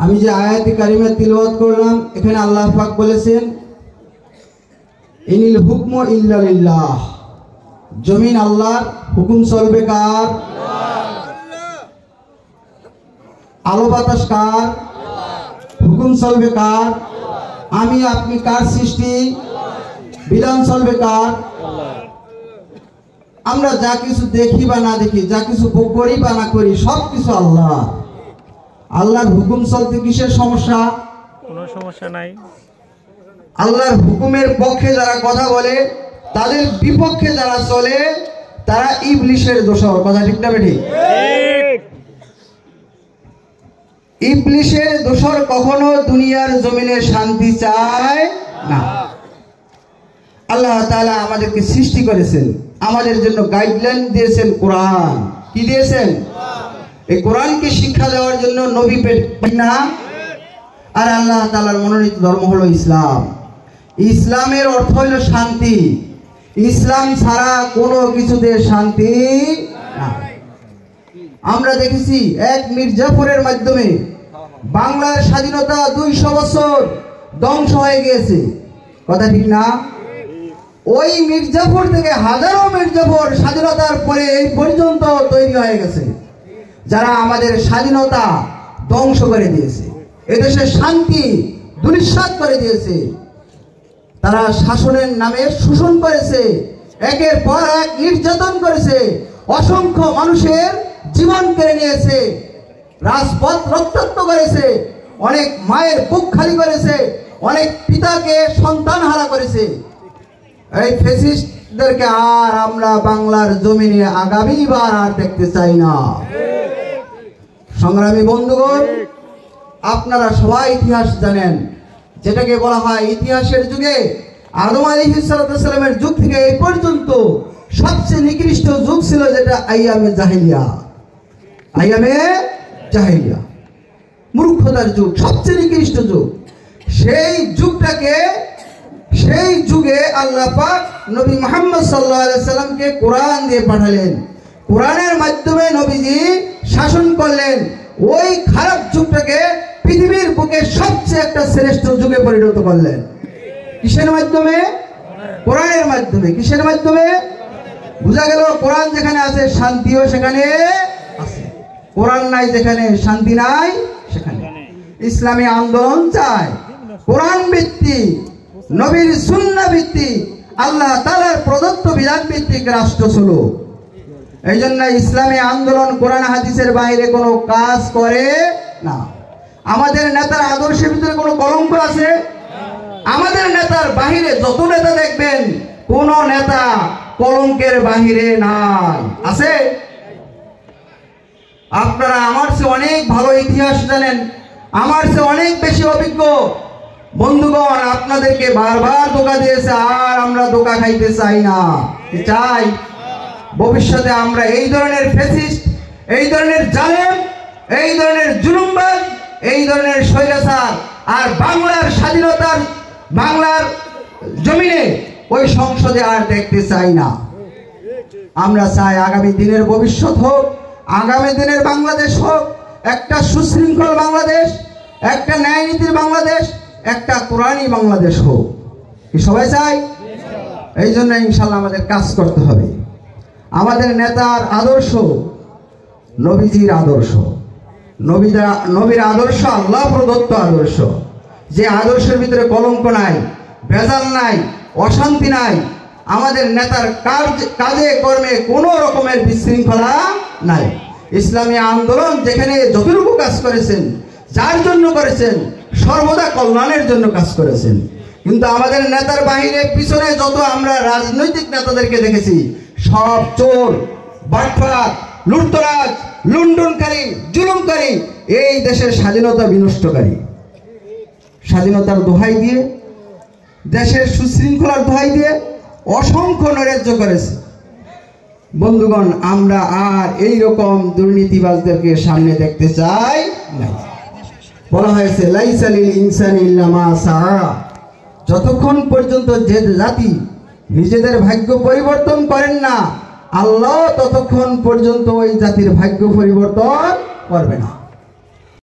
আমি যে আয়াতে কারিমা তিলাওয়াত করলাম, এখানে আল্লাহ পাক বলেছেন ইনিল হুকমু ইল্লা লিল্লাহ, জমিন আল্লাহর, হুকুম চলবে কার? আলো বাতাস কার? হুকুম চলবে কার? আমি আপনি কার সৃষ্টি? বিধান চলবে কার? আমরা যা কিছু দেখি বা না দেখি, যা কিছু করি বা না করি, সব কিছু আল্লাহ। আল্লাহর হুকুম চলতে কিসের সমস্যা? কোনো সমস্যা নাই। আল্লাহর হুকুমের পক্ষে যারা কথা বলে, তাদের বিপক্ষে যারা চলে, তারা ইবলিশের দোসর। কথা ঠিক না বেঠিক? ইবলিশের দোসর কখনো দুনিয়ার জমিনে শান্তি চায় না। আল্লাহ তাআলা আমাদেরকে সৃষ্টি করেছেন, আমাদের জন্য গাইডলাইন দিয়েছেন কোরআন। কি দিয়েছেন? এই কোরআনকে শিক্ষা দেওয়ার জন্য নবী না। আর আল্লাহ তাআলার মনোনীত ধর্ম হলো ইসলাম। ইসলামের অর্থ হলো শান্তি। ইসলাম ছাড়া কোনো কিছুতে শান্তি না। আমরা দেখেছি এক মির্জাফরের মাধ্যমে বাংলার স্বাধীনতা 200 বছর ধ্বংস হয়ে গিয়েছে। কথা ঠিক না? ওই মির্জাফর থেকে হাজারো মির্জাফর স্বাধীনতার পরে এই পর্যন্ত তৈরি হয়ে গেছে, যারা আমাদের স্বাধীনতা ধ্বংস করে দিয়েছে, এদেশের শান্তি দুলিশ্বাত করে দিয়েছে। তারা শাসনের নামে শোষণ করেছে, একের পর এক নির্যাতন করেছে, অসংখ্য মানুষের জীবন কেড়ে নিয়েছে, রাজপথ রক্তাক্ত করেছে, অনেক মায়ের বুক খালি করেছে, অনেক পিতাকে সন্তান হারা করেছে। এই ফ্যাসিস্টদেরকে আর আমরা বাংলার জমিনে আগামীবার আর দেখতে চাই না। সংগ্রামী বন্ধুগণ, আপনারা সবাই ইতিহাস জানেন, যেটাকে বলা হয় ইতিহাসের যুগে আদম আলাইহিস সালামের যুগ থেকে এই পর্যন্ত সবচেয়ে নিকৃষ্ট যুগ ছিল যেটা আইয়ামে জাহিলিয়া। আইয়ামে জাহিলিয়া, মূর্খতার যুগ, সবচেয়ে নিকৃষ্ট যুগ। সেই যুগটাকে, সেই যুগে আল্লাহ পাক নবী মুহাম্মদ সাল্লাল্লাহু আলাইহি সাল্লামকে কোরআন দিয়ে পাঠালেন। কোরআনের মাধ্যমে নবীজি শাসন করলেন। ওই খারাপ যুগটাকে পৃথিবীর বুকে সবচেয়ে একটা শ্রেষ্ঠ যুগে পরিণত করলেন। কিসের মাধ্যমে? কোরআনের মাধ্যমে। কিসের মাধ্যমে? বোঝা গেল কোরআন যেখানে আছে শান্তিও সেখানে আছে, কোরআন নাই যেখানে শান্তি নাই সেখানে। ইসলামী আন্দোলন চায় কোরআন ভিত্তিক, নবীর সুন্নাহ ভিত্তিক, আল্লাহ তাআলার প্রদত্ত বিধান ভিত্তিক রাষ্ট্র চলুক। এই জন্য ইসলামী আন্দোলন কোরআন হাদিসের বাইরে কোনো কাজ করে না। আমাদের নেতার আদর্শের ভিতরে কোনো কলঙ্ক আছে? আমাদের নেতার বাহিরে যত নেতা দেখবেন, কোন নেতা কলঙ্কের বাহিরে নাই। আছে? আপনারা আমার চেয়ে অনেক ভালো ইতিহাস জানেন, আমার চেয়ে অনেক বেশি অভিজ্ঞ। বন্ধুগণ, আপনাদেরকে বারবার ধোঁকা দিয়েছে, আর আমরা ধোঁকা খাইতে চাই না। চাই ভবিষ্যতে আমরা এই ধরনের ফ্যাসিস্ট, এই ধরনের জালেম, এই ধরনের জুলুমবাজ, এই ধরনের স্বৈরাচার আর বাংলার স্বাধীনতার, বাংলার জমিনে ওই সংসদে আর দেখতে চাই না। আমরা চাই আগামী দিনের ভবিষ্যৎ হোক, আগামী দিনের বাংলাদেশ হোক একটা সুশৃঙ্খল বাংলাদেশ, একটা ন্যায় নীতির বাংলাদেশ, একটা কোরআনী বাংলাদেশ হোক। কি সবাই চাই? এই জন্য ইনশাআল্লাহ আমাদের কাজ করতে হবে। আমাদের নেতার আদর্শ নবীজির আদর্শ, নবীর আদর্শ আল্লাহ প্রদত্ত আদর্শ, যে আদর্শের ভিতরে কলঙ্ক নাই, ভেজাল নাই, অশান্তি নাই। আমাদের নেতার কাজে কর্মে কোনো রকমের বিশৃঙ্খলা নাই। ইসলামী আন্দোলন যেখানে যতটুকু কাজ করেছেন, যার জন্য করেছেন, সর্বদা কল্যাণের জন্য কাজ করেছেন। কিন্তু আমাদের নেতার বাহিরে পিছনে যত আমরা রাজনৈতিক নেতাদেরকে দেখেছি, সব চোর, বাটপার, লুটতরাজ, লুণ্ঠনকারী, জুলুমকারী, এই দেশের স্বাধীনতা বিনষ্টকারী। স্বাধীনতার দোহাই দিয়ে, দেশের সুশৃঙ্খলার দোহাই দিয়ে অসংখ্য নৈরাজ্য করেছে। বন্ধুগণ, আমরা আর এই রকম দুর্নীতিবাজদেরকে সামনে দেখতে চাই না। বলা হয়েছে লাইসা লিল ইনসানি ইল্লা মা সাআ। যতক্ষণ পর্যন্ত যে জাতি নিজেদের ভাগ্য পরিবর্তন করেন না, আল্লাহ ততক্ষণ পর্যন্ত ওই জাতির ভাগ্য পরিবর্তন করবে না।